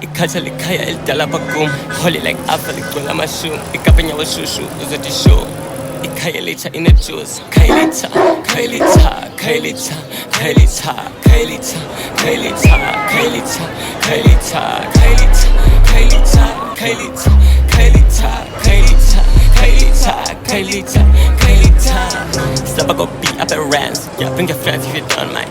ikhatsha likhaya elidala bakum holy like apha ligcwele amashum ikapenya weshushu uzothi show ikhayelitsha inejuice khayelitsha khayelitsha khayelitsha khayelitsha khayelitsha khayelitsha khayelitsha khayelitsha khayelitsha khayelitsha khayelitsha khayelitsha khayelitsha khayelitsha khayelitsha khayelitsha stop go beat up at rams yeah bring your friends if you don't mind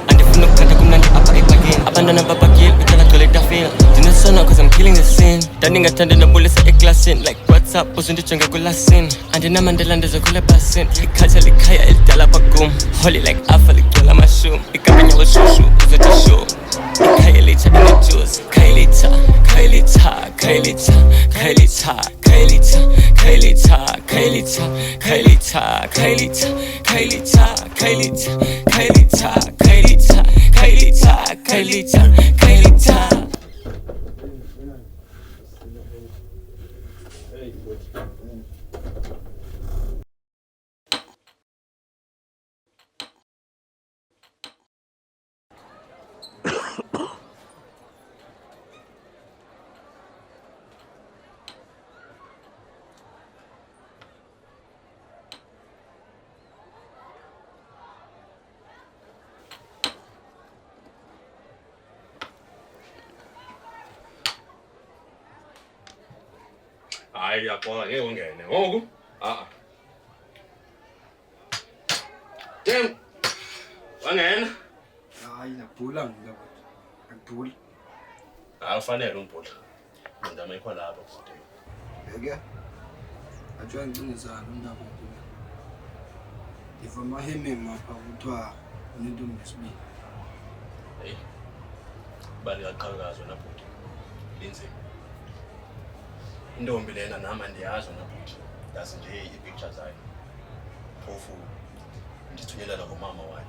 andifuna ukukhanda kumnandi apha ebhakini abantwana babakile utyala gcwele itafile ndinesono cause I'm killing the scene ndandingathanda nobulisa eklasini like WhatsApp uzindijonge kwilasini andinamandela ndizokhula ebhasini ikhatsha likhaya elidala bakum holy like apha ligcwele amashum ikapenya weshushu uzothi show ikhayelitsha inejuice khayelitsha khayelitsha khayelitsha khayelitsha khayelitsha khayelitsha khayelitsha khayelitsha khayelitsha khayelitsha khayelitsha khayelitsha khayelitsha khayelitsha khayelitsha khayelitsha hayi yaqola ngeke ungene ngoku Damn. Wangena? Hayi nabhula ngila kodwa. Akubhuli. Akufanele umbhula. Mina mayikho lapha futhi. Beke. Ajwa ngicingizana umntaba unkulu. If amaheme mapha kuthiwa unentombi yesibili. Hey. Bali yaqhakaza naphuthi. Linze. Intombi lena nama ndiyazi naphuthi. Yazi nje i-pictures zayo. Phofu ndithunyelele ngomama wayo.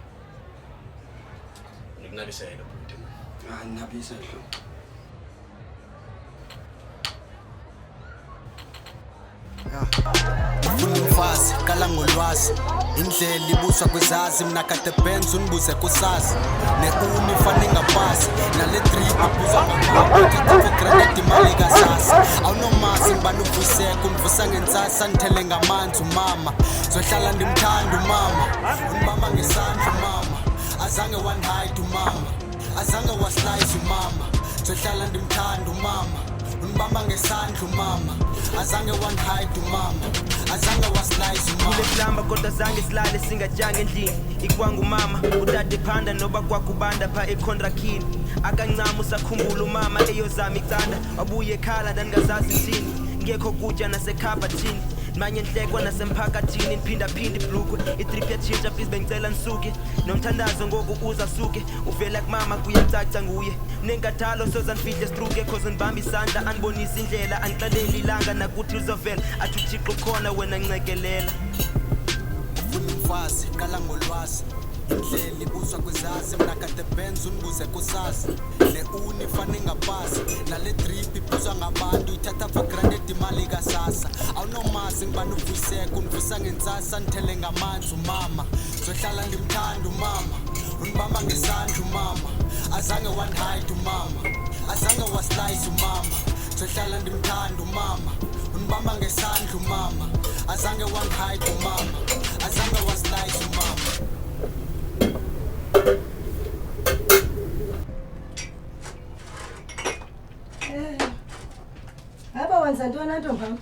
Nikunabisele futhi. Nabisa hlo. Umfazi kala ngolwazi indlela ibuswa kwezazi mina kade Benz unibuze kusazi neuni fane ngaphasi nale drip ibuzwa ngapha for credit imali kasasa awunomazi ngibani uvuseka univusa ngensasa nithele ngamanzi umama zohlala ndimthanda umama unibamba ngesandla umama azange one hide umama azange waslice umama zohlala ndimthanda umama unibamba ngesandla umama azange one hide umama azange waslice umama kulehlamba kodwa zange silale singajange endlini ikwanga umama udade phanda noba kwakubanda pha econtractini akancama usakhumbula umama eyozama icanda wabuye ekhala ndangazazi thini ngekho kutya nasekhabhathini manye nhlekwa nasemphakathini niphinda ibhlukwe itrip yatshintsha please bengicela nisuke nomthandazo ngoku uza suke uvela kumama kuyacaca nguye nenkathalo sozanfihle struke cause nibamba isandla anibonisa indlela anixeleli ilanga nakuthi uzovela athi uThixo khona wena ncekelela ufuna umfazi kala ngolwazi indlela ibuswa kwezazi mina kade Benz unibuze kusazi neuni fane ngaphasi nale drip ibuzwa ngabantu ithatha for granted imali kasasa awunomazi ngibani uvuseka univusa ngensasa nithele ngamanzi umama zohlala ndimthanda umama unibamba ngesandla umama azange one hide umama azange waslice umama zohlala ndimthanda umama unibamba ngesandla umama azange one hide umama azange waslice umama Haba wenza ntoni ntombam?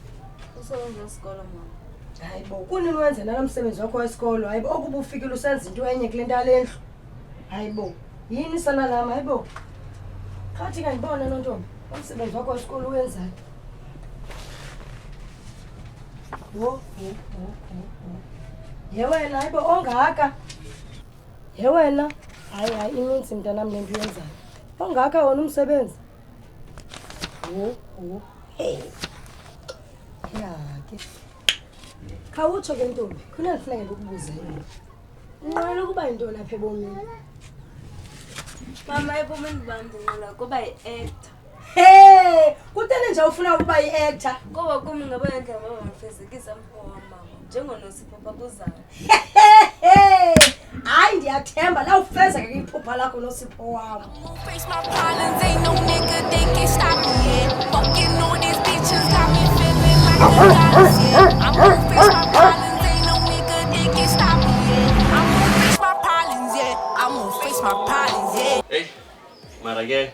Usebenza esikolo mama. Hayibo, kunini wenza nalomsebenzi wakho wesikolo? Hayibo, okuba ufikile usenza into enye kule nto alendlu. Hayibo, yini sana lama? Hayibo. Khathi ngibone nontombi, umsebenzi wakho wesikolo uwenzayo. Ye wena, hayibo ongaka. Ye wena. Hayi ininzi mntanami le nto uyenzayo. Ongaka wona umsebenzi. Hey. Yeah, ke. Khawutsho ke ntombi, khona kufanele ukubuze yini? Unqwenela ukuba yintoni apha ebomini? Mama ebomini bami ndinqwenela kuba yi-actor. Hey, kutheni nje ufuna ukuba yi-actor? Ngoba kumi ngaba yendlela baba ngifezekisa mpho wamama njengoNosipho babuzayo. Hayi ndiyathemba la ufeza ke iphupho iphupha lakho nosipho wami. Face my problems, ain't no nigga they can stop me. Yeah. Fucking all these bitches got me feeling like a goddess. Yeah. I'm gonna face my problems, ain't no nigga they can stop me. Yeah. I'm gonna face my problems, yeah. I'm gonna face my problems, yeah. Hey, Marage,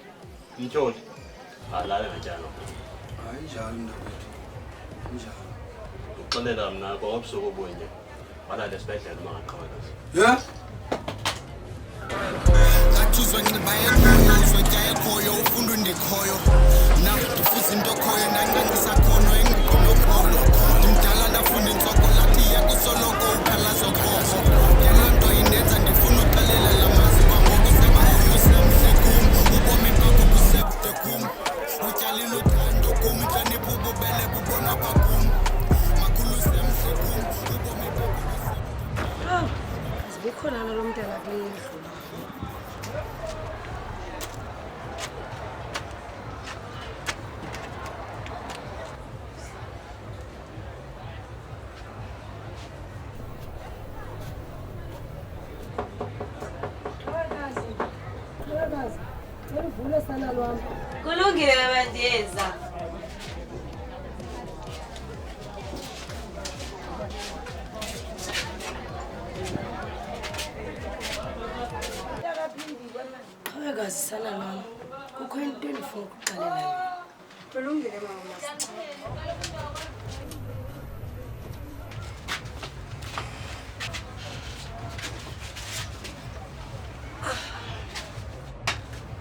Nichol. Alala ngajalo. Hayi njalo mntakwethu. Njalo. Uxolela mna kwabusuku bonye. Wala lesibedlela mangaqhaweka. Yeah. Ngathuzwa ngibaye khoyo uzotya ekhoyo ufunda ndikhoyo na ndifuza into khoyo nancancisa khono engikhono kholo ndimdala ndafunda intsoko lathi yakusoloko ukhalazo khoko yaloo nto indenza ndifuna uxelela lamazi kwangoku sebasemhle kum ubomi bakho busekude kum utyalile uthando kum intlonipho ububele bubonwa kwakum makhulu semhle kum ubomi bakho Azibikhona lo mntana kule ndlu. Kulungile bandiyeza. Qhawekazi sana lwam. Kukho into endifuna ukuxelela yona. Kulungile mama.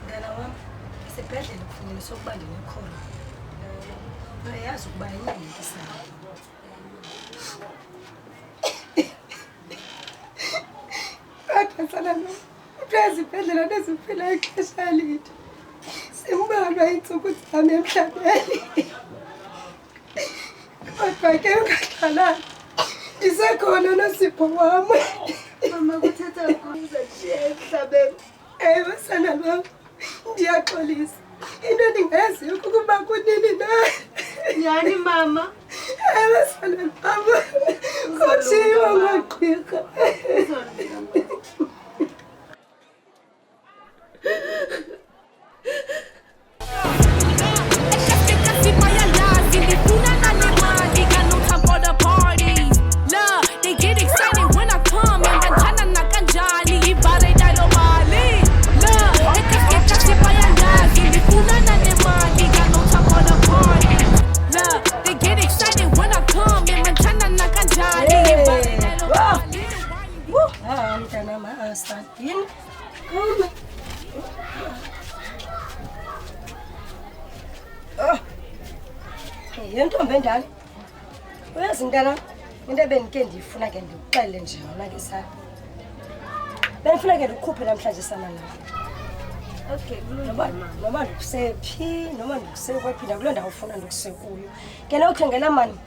Mntana wam, isibhedlele kufuneka sokuba ndinekhona. Uyayazi ukuba ayiyekisana. Kodwa sana lo, uthiwa izibhedlela neziphila ixesha elide. Simbalwa iintsuku zam emhlabeni. Kodwa ke ungaxhalabi, ndisekhona nosipho wam. Mama kuthetha ukuze nje emhlabeni. Ewe sana lwam, ndiyaxolisa. Into endingayaziyo kukuba kunini na. Yani mama. Ewe sana lwam, kuthiwa ngagqirha. They get excited when I come and Bantana nakanjani ibare dalo mali. Ekasi bayalazi ndifuna nanemali got no time for the party. They get excited when I come and Bantana nakanjani ibare dalo mali. Mntana ma-asta yini? Come. Yentombi endala. Uyazi mntana, into ebendike ndiyifuna ke ndikuxelele nje yona ke sana. Bendifuna ke ndikukhuphe namhlanje sana nawe. Okay, kulungile mama. Noba ndikusephi, noma ndikusekwaphinda kuloo ndawo ufuna ndikusekuyo. Ke nawuthengela mani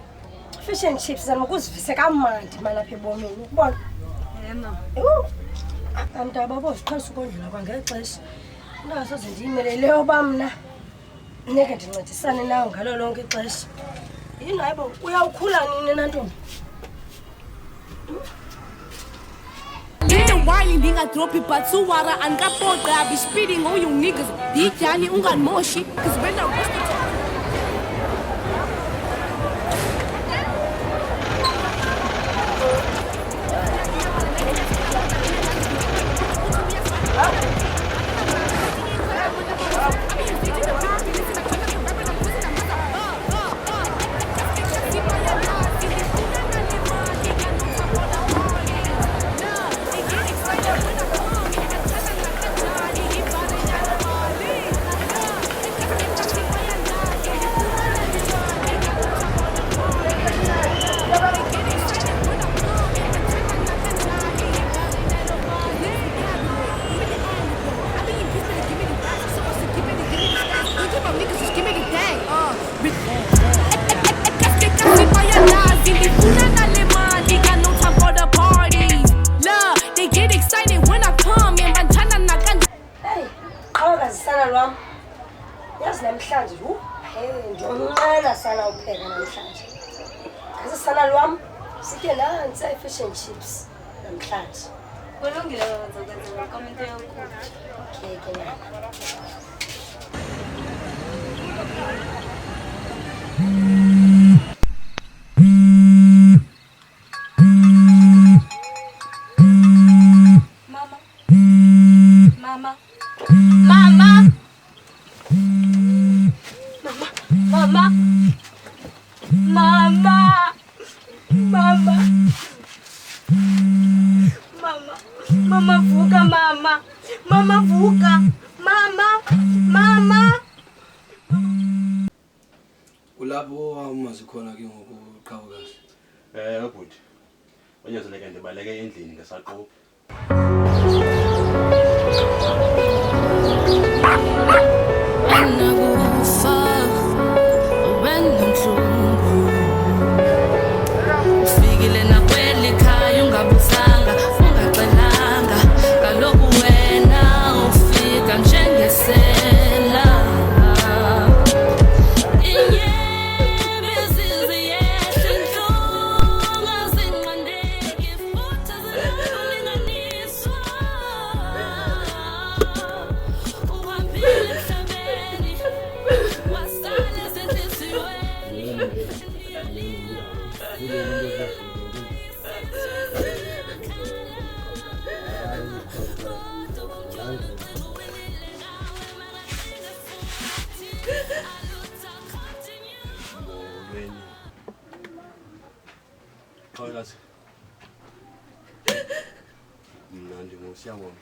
fish and chips zama ukuzivise kamandi mani apha ebomini ukubona. Mama. Amntaba boziqhelisa ukondlula kwangexesha. Ingasoze ndiyimelele yoba mna neke ndincedisane nawe ngalo lonke ixesha. Yini hayibo uyawukhula nini nantombi? While nigga drop it but so wara and kapoka I be speeding all you niggas dijani unganmoshi cause when I was namhlanje ndiyonqena sana upheka namhlanje. Ngase sana lwam sitye nantsi i-fish and chips namhlanje. kulungile ngizokwenza comment yakho. Okay ke. Mama. Mama. Mama. Mama. Mama. Mama. Mama vuka mama. Mama vuka. Mama. Mama. Kulapho awumazi khona ke ngokuqhawukazi. Bhuti. Onyazeleke ndibaleke endlini ngesaqophi. Khawulasi. Mna ndingusiyabona.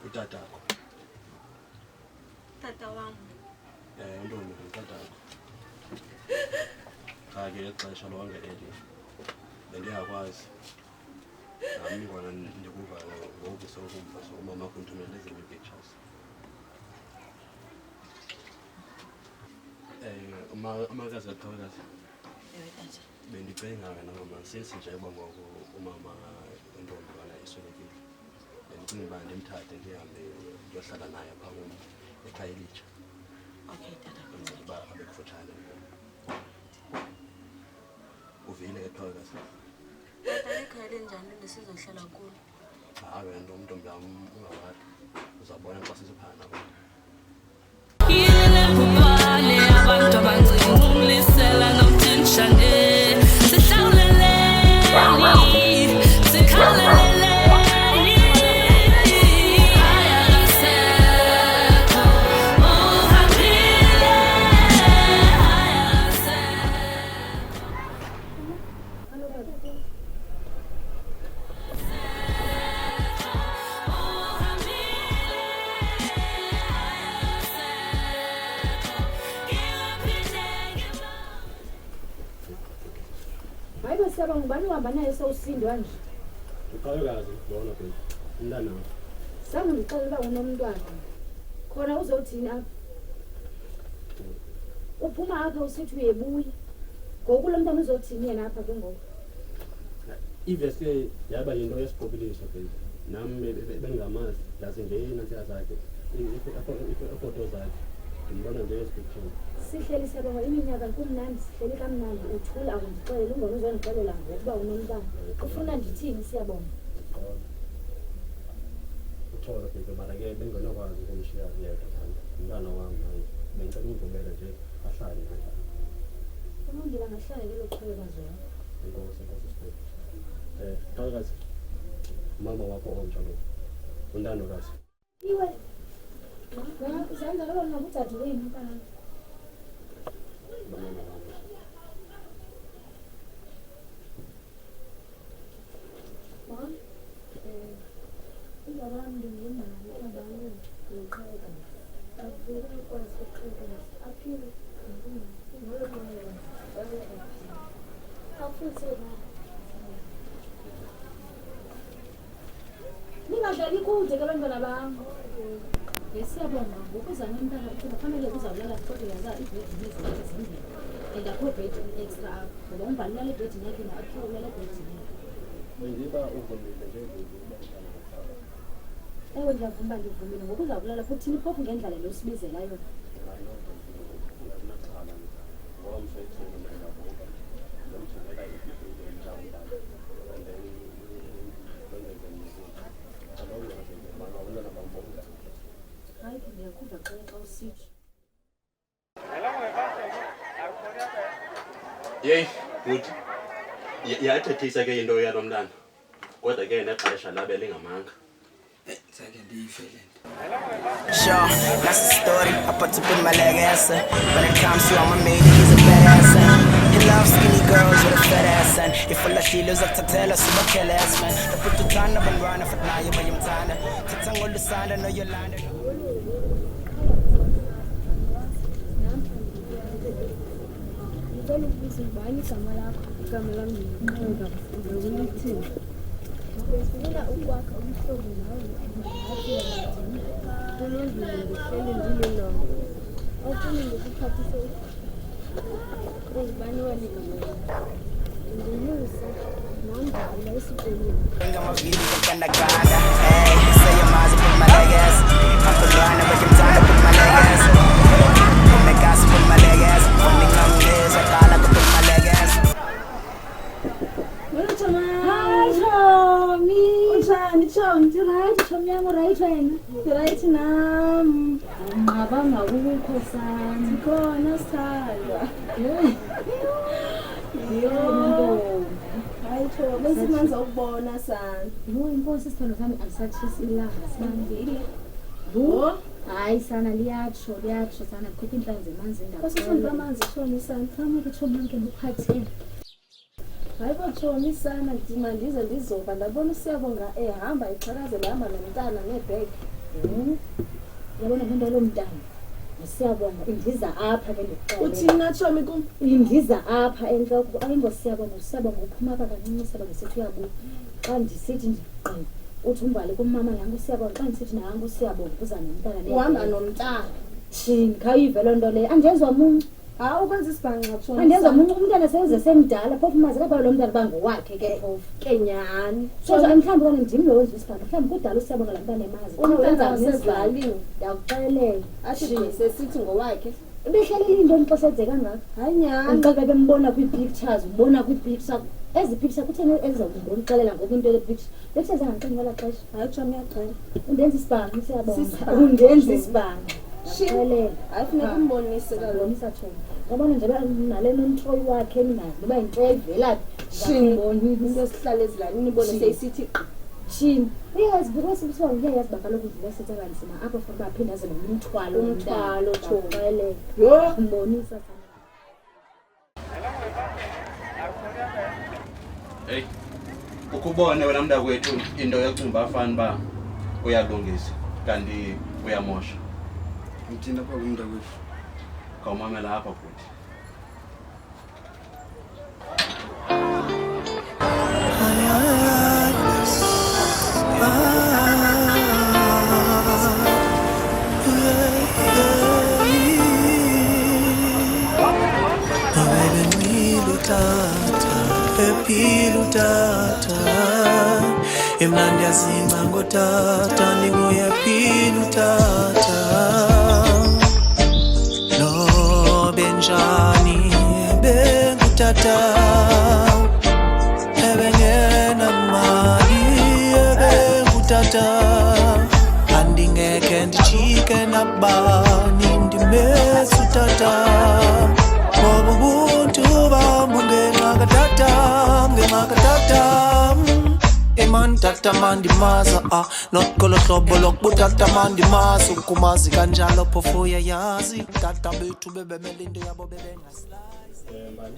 Utatakho. Tata wami. Ntombi utatakho. Cha ke ixesha lonke eli. Bendiyakwazi. Nami kona ndikuva ngoku sokumva umama kunthumela ezinye pictures. Amakazi akhawulasi. Bendicinga wena mama sesijeba ngoku umama intombi wala iswelekile. Bendicinga uba ndimthathe ndihambe ndiyohlala naye phaa ekhaya elitsha. Okay tata. Uba abe kufutshane. Uvile ekhawulasi. Tata ekhaya lenjani ndisizohlala kulo? Hayi wena ntombi yam ungawari. Uzabona xa sizophana abantu abancinci umlisela nomthinshane sihlawuleleni sikhaleleleni ayakasekho uhambile Hayi basaba ngubani uhamba naye sewusindwa nje. Uqhawukazi lona phela umntana wakho. Sangu ndixelela uba unomntwana. Khona uzothini apha? Uphuma apha usithi uyebuya. Ngoku lo mntwana uzothini yena apha ke ngoku? Ivese yaba yinto yesipopulisa phela. Nami bengingamazi ndasingena nje zakhe. Ifoto zakhe. Ngibona nje ezipictures. Sihleli sabonga iminyaka kumnandi sihleli kamnandi uthula akundixelela ungona uzondixelela ngokuba unomntwana. Ufuna ndithini siyabonga? Uthola phela mara ke benginokwazi ukumshiya yedwa phela. Umntana wami hayi bengicela umvumela nje ahlale naye. Unomndila ngahlala ngelo qhubekazi wakho. Inkosi siphethe. Qhawukazi. Mama wakho omtsha lo. Untana kazi. Iwe. Uzanza lo nokuthatha wena mntana. Mom, abantu ngimali abantu ngiqheka. Akuvela ukwazi ukuqheka. Aphile. Ningadlali kude ke bantwana bam. Siyabonga ngokuza nomntana kufanele uzawulala kodwa yaza ibhedi nezinto ezimbili and akho bhedi extra apho ngoba umbalulala ebhedini yakhe na-akhiwe ulala ebhedini yakhe. Bendiba uvumile nje ukuba Ewe ndiyavuma uba ndivumile ngoku uza kulala kuthini phofu ngendlala lo sibizela yona. Ngiyakuva xa usitsho. Yeyi bhuti, yathethisa ke into yalo mntana kodwa ke nexesha labe lingamanga. Sake ndiyive le nto. Sure, that's the story. I put to put my leg ass. When it comes to I'm a mate, he's a badass. He loves skinny girls with a fat ass. And if all she lives up to tell us, I'm a kill ass man. The put to turn up and run off at night, but I'm tired. Take on the sand, I know you're landed. Right now, ngabanga ukukho sana. Khona sithandwa. Yo. Hayi cho, bese manza ukubona sana. Yo, inkosi sithandwa sami alisathisi ilanga sibambile. Yo. Hayi sana liyatsho sana khupha inhlanzi emanzini ndaba. Basithanda amanzi shona sana. Kama kutho bonke buphatheni. Hayi batshoni sana ndima ndize ndizoba ndabona usiyabonga ehamba ixhakazela hamba nomntana nebag. Yabona ngento lo mntana. Siyabonga indiza apha ke ndikuxoxe. Uthina chomi kum indiza apha enhloko ayingosiyabonga uphuma kancinci siyabonga sithi uyabuya. Xa ndisithi ndiqi uthi umbali kumama yangu siyabonga xa ndisithi nangu siyabonga kuza nomntana le. uhamba nomntana. Thini khayive lo nto le angezwa muncu. Hawu ukwenza isibhanqa tshona. Andenza muncu umntana seze semdala phofu mazi lapha lo mntana bangowakhe ke phofu. Kenyani. So mhlawumbe kona ndim lo wenza isibhanqa mhlawumbe kudala usiyabonga la mntana emazi. Umntana wasezalini. Ndakuxelela. Athi sesithi ngowakhe. Ubehlalile into enixosedze kangaka. Hayi nyani. Ngicela bembona kwi-pictures, ubona kwi-picture. Ezi picture kutheni ezizawumbona uxelela ngoku into le picture. Pictures angaqini ngala xesha. Hayi chomi yaxela. Undenza isibhanqa siyabonga. Undenza isibhanqa. Xelela. Hayi funeka umbonise kaloku. Bonisa thona. Yabona nje nale nomtroyi wakhe eningazi noba yinto evela Shinbonile into esihlala ezilalini nibone seyisithi Shini uyazi because ubuswa uyazi bakaloku kudlula sithi abanzima apho for baphinda aze nomthwalo choxele yo mbonisa sana. Hey, ukubone wena mntakwethu into yokucinga afana ba uyalungisa kanti uyamosha. Ngithina kwa umntakwethu. Kawumamela apha futhi. Emnandi yazima ngotata ningoya phila utata no benjani bengutata ebengena mali ebengutata andingeke ndichike nabani ndimesutata ngoba ubuntu bam ngenxa katata Eman tata mandi maza not kolo hlobo lokubutata mandi maza ukumazi kanjalo phofu uyayazi tata bethu bebemelindo yabo bebengaslazi Mbali.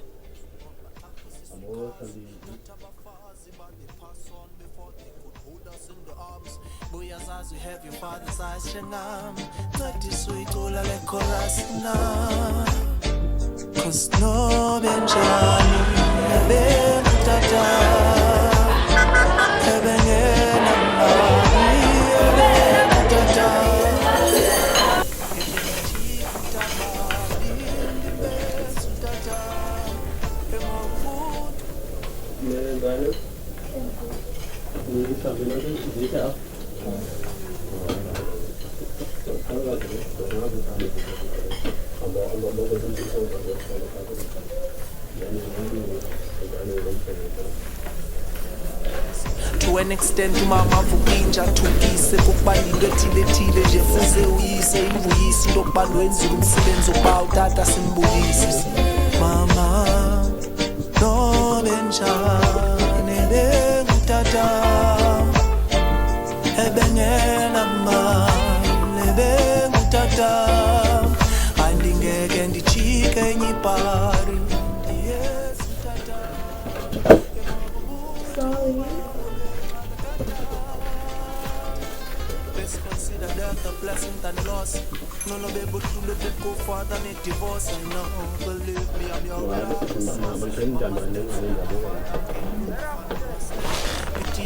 Buyazazi we have your father's eyes shengam Nati suicula le chorus na Cause no benjani tata an extent umama vukinja thukise kokubandinto ethile nje fuze uyise imvuyisi into kubani wenzile umsebenzi ukuba utata simbuyise mama nobenjani bengutata ebengena mali bengutata andingeke ndichike enye ipari a blessing than a loss. None of able to let it go further than a divorce. I know, believe me, I'm your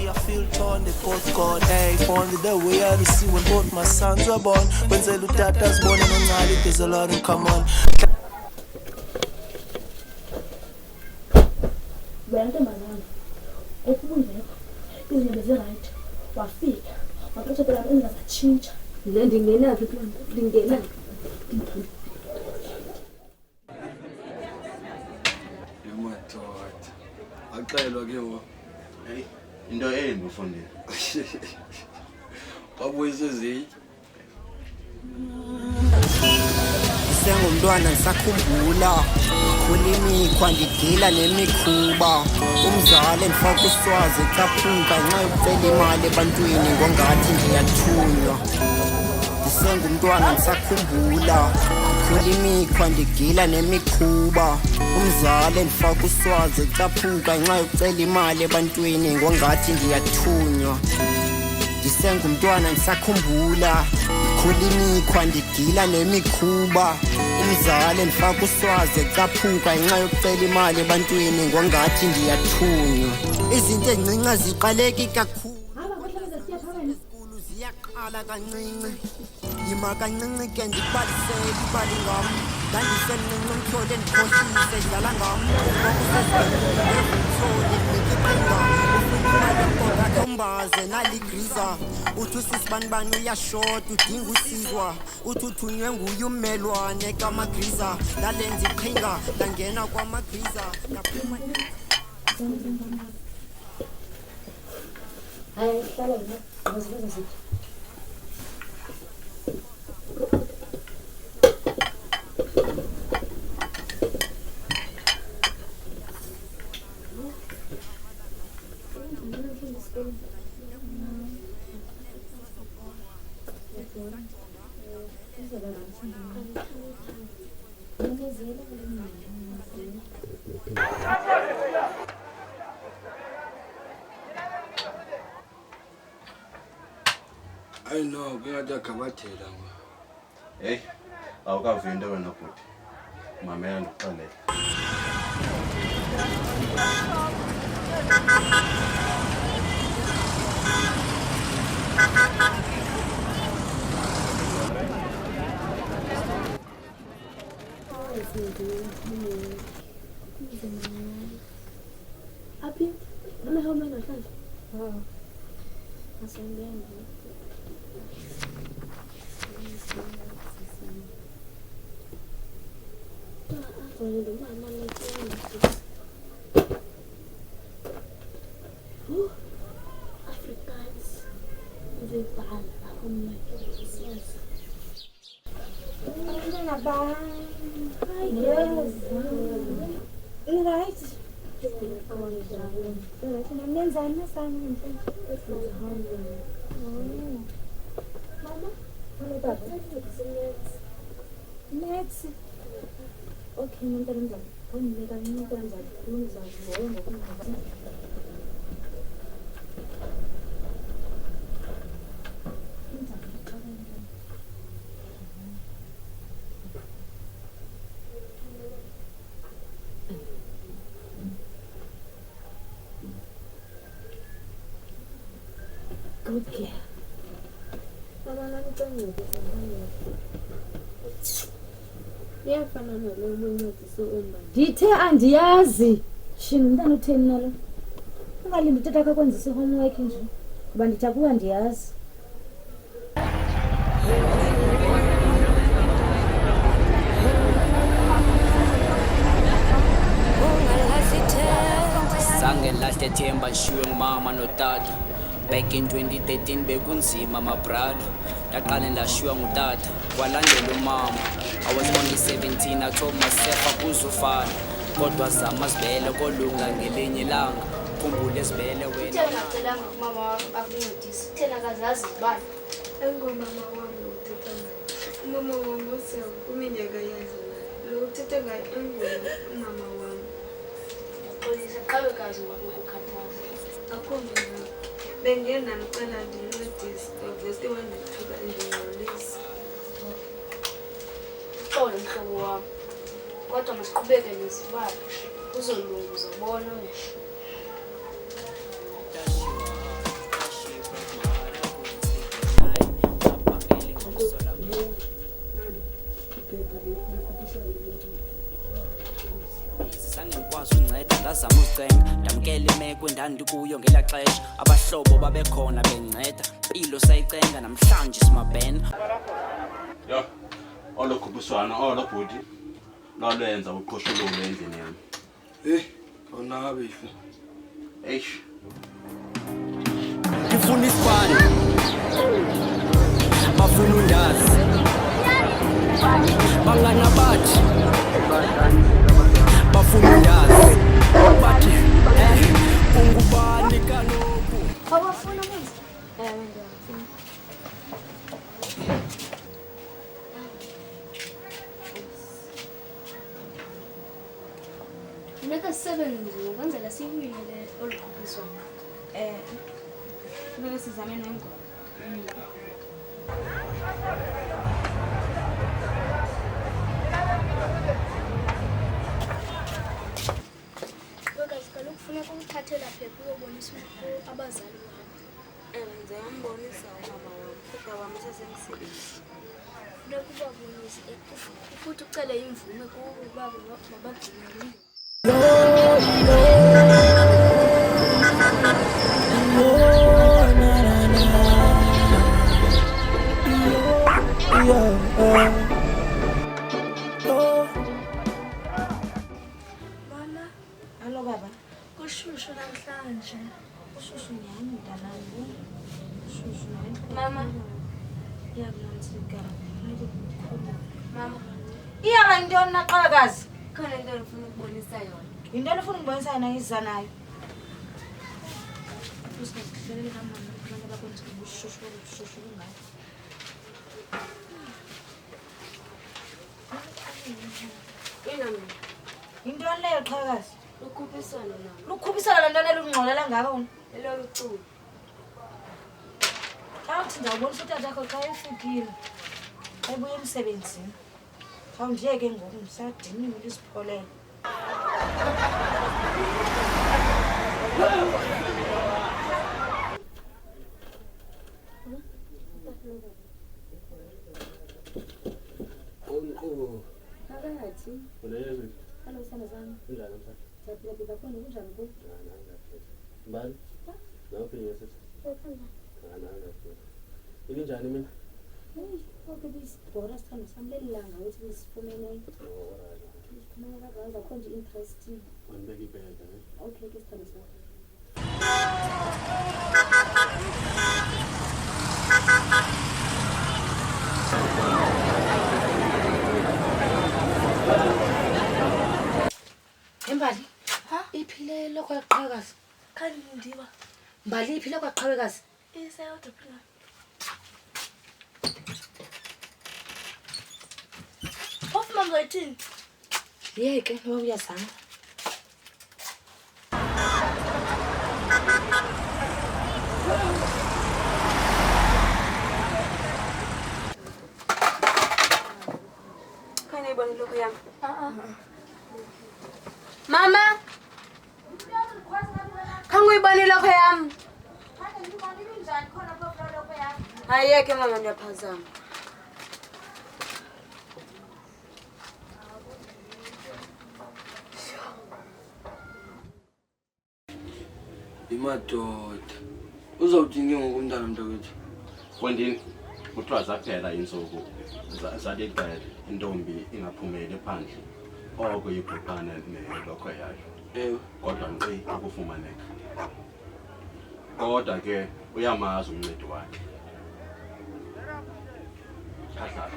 I feel torn, the both God, hey, found the way I see when both my sons were born. When Zelutata's born and on night, there's a lot in common. Ndingenaphi kula nto ndingenaphi yamadoda axelwa ke wo hey into embi ufundile wabuyise zinye Sengumntwana ngisakhumbula khona imikhwa ngigila nemikhuba umzali endifaka uswazi ecaphuka nxa yokucela imali ebantwini ngongathi ndiyathunywa Sengumntwana ngisakhumbula khona imikhwa ngigila nemikhuba umzali endifaka uswazi ecaphuka nxa yokucela imali ebantwini ngongathi ndiyathunywa Sengumntwana ngisakhumbula khona imikhwa ndigila nemikhuba umzali endifaka uswazi ecaphuka ngenxa yokucela imali ebantwini ngongathi ndiyathunywa izinto ezincinci ziqaleki kakhulu izikhulu ziyaqala kancinci yima kancinci ke ndikubalisele ibali ngam ndandisemncinci umtyholi endikhohlise dlala ngam ngokusezimtholi ndikiqinga umbaze naligriza uthi usisibanibani uyashota udinga usizwa uthi uthunywe nguye ummelwane kamagriza ndalenza iqhinga ndangena kwamagriza ndaphuma hayi hlala nje ngizizwe sithi I know kuyada kabathela ngwa hey awukavi into wena bhuti mamela ndikuxelela Happy? Ano how many times? Oh. Ascending. Africans, they ban from like yes. Right. Mama, Nets. Okay, Nantaranza. Good care. Ndithe andiyazi shini umntana utheni nalo ungalindi utata akho kwenzisa i-homework nje kuba ndithi akuba ndiyazi zange lahle themba nishiywe ngumama notata Back in 2013 bekunzima my brother. Ndaqale ndashiywa ngutata kwalandela umama. I was only 17, I told myself akuzufana. Kodwa zama sibele kolunga ngelinye ilanga. Khumbula esibele wena. Uthengacela mama wakho akuncedise. Thena kazazi ibani. Engomama wami uthetha ngayo. Umama wami usewu kuminyaka yadlulayo. Lo uthetha ngayo engona umama wami. Xolisa qhawekazi ngokukhathaza. Akumbi ngakho. Bengenamcela ndincedise obviously wandithuka ndingcolisa. Xolo mhlobo wami. Kodwa masiqhubeke nezibalo. Uzolunga uzobona wena. Sangikwazi unceda ngazama ucenga ndamkela imeko endandikuyo ngela xesha abahlobo babekhona benceda impilo sayicenga namhlanje simabhena yo olokhuphiswana olobhudi lolwenza uqoshululo endlini yami onabe ife eish ngifuna isibani bafuna undazi bangana bathi bafuna undazi bathi ungubani kaloku Awafuna manje? Wena. Funeka sisebenze ukwenzela siwinile olukhuphiswano. Funeka sizame nengoma. Because kaloku funeka umthathela phepha uyobonisa abazali bakho. Nze yambonisa umama wami kodwa wami sesemsebenzi. Funeka ubabonise futhi ucele imvume kubo uba mabagcinele. Mama, Hallo baba. kushushu namhlanje. Ushushu nyani mntanami. Ushushu nyani. Mama. Iyakunantsika. Mama. Iyaba ntoni naqhakazi? Khona into ngifuna ukubonisa yona. Yintoni ufuna ukubonisa yona iza nayo? Usihlelele kamama abantu bakwenza ubushushu ngayo. Yintoni leyo qhakazi? Lukhuphiswano nalo. Lukhuphisana le ntwana elungxolela ngako wena? Eloluculo. Xa uthi ndawubonisa utata akho xa efikile ebuye emsebenzini khawundiye ke ngoku ndisadiniwe lisipholele. Phakathi. Ulezi. Hello sana zami. Kunjani mfana? Siyaphila khona kunjani ku? Mbani? Nawuphile sisi. Ilinjani mina? Okay, bisibhora sithando sami lelilanga ukuthi lisifumene. Sifumene kabanzi akho nje interesting. Wanibeka ibheka ne? Okay, ke sithando sami. Mbali, iphile lokho yaqhakazi. Khani ndiba. Mbali iphile kwaqhawekazi. Iseyodwa phela. Ofuma ngoyithini? Yeke ngoba uyazama. Khani ibona lokho yami. Mama. Khanguyibona lokho yami. Hayeke mama ndiyaphazama. Imadoda. Uzawudinga ngoku umntana mntakwethu. Kwendini kuthiwa zaphela insuku zaliqela intombi ingaphumeli phandle oko yibhuqana nelokho yayo. Kodwa ngqi akufumaneka. kodwa ke uyamazi umncedi wakhe. Khahla.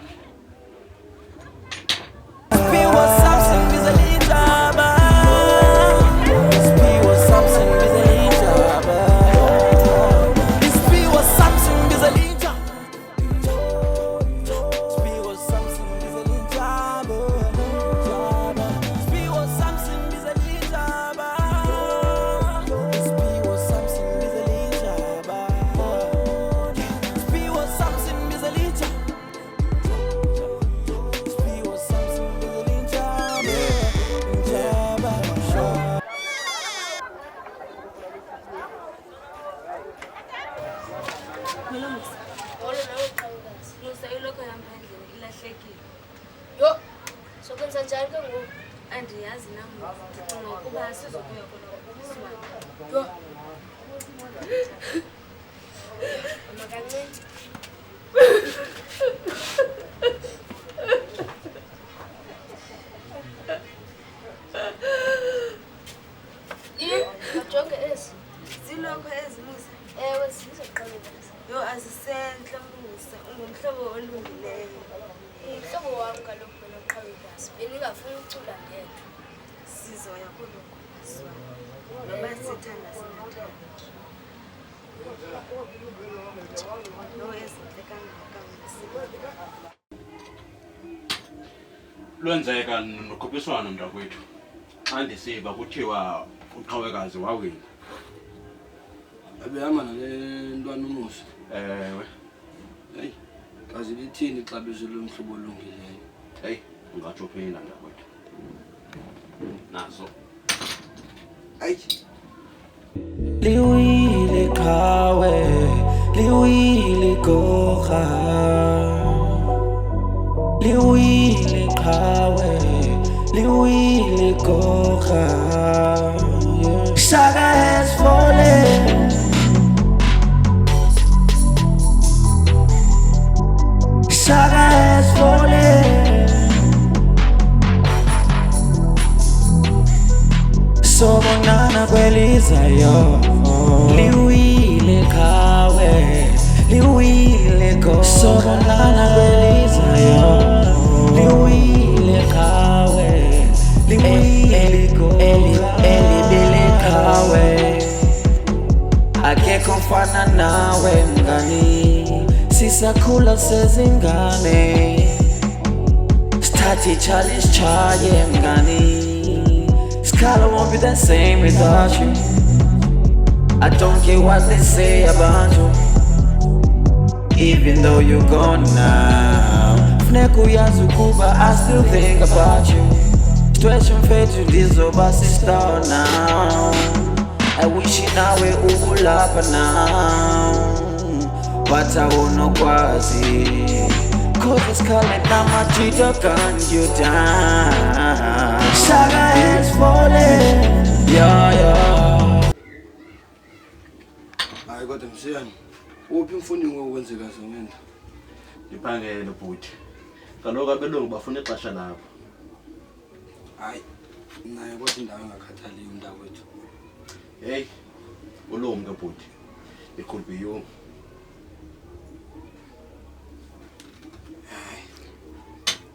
Yo, sokwenza njani ke ngoku? Andiyazi nam ndicinga ukuba sizokuya khona. Yo. Mama kancinci. Majonge ezi. Zilokho ezimusa. Ewe zizoqaleka. Yo azisenhle mlungisa, ungumhlobo olungileyo. Umhlobo wam kaloku benoqhawekazi. Beningafuni ucula ngedwa. Sizoya kuloko. Noba sithanda singathanda. Lo ezintle kangaka. Lwenzeka nokhuphiswano mntakwethu. Xa ndisiva kuthiwa uqhawekazi wawina. Abehamba nale ntwana uMusa. Ewe. Hey, kazi lithini ixabiso lomhlobo olungileyo? Hey, ungatsho phina mntakwethu. Naso. Ay. Liwile kawe, liwile goga. Liwile kawe, liwile goga. Saga has fallen. Saga has fallen. Sobonana kwelizayo. Liwile kawe, liwile go. Sobonana kwelizayo. Liwile kawe, liwile go. Elibele kawe. Akekho mfana nawe mngani. Sisakhula sezingane. Start challenge chaye mngani. Color won't be the same without you. I don't care what they say about you. Even though you're gone now, Fneku Yazukuba, I still think about you. Stretching fate to this over sister now. I wish you now we all up now. But I won't know quasi. Cause it's calling now my cheat gun you down. Saga is falling. Yeah. Hayi kodwa msiyani. Uphi umfundi ngokwenzeka zonke? Ndiphangele bhuti. Kaloku abelungu bafuna ixesha lapho. Hayi. Naye kodwa indawo engakhathaliyo umntakwethu. Hey. Ulumke bhuti. It could be you.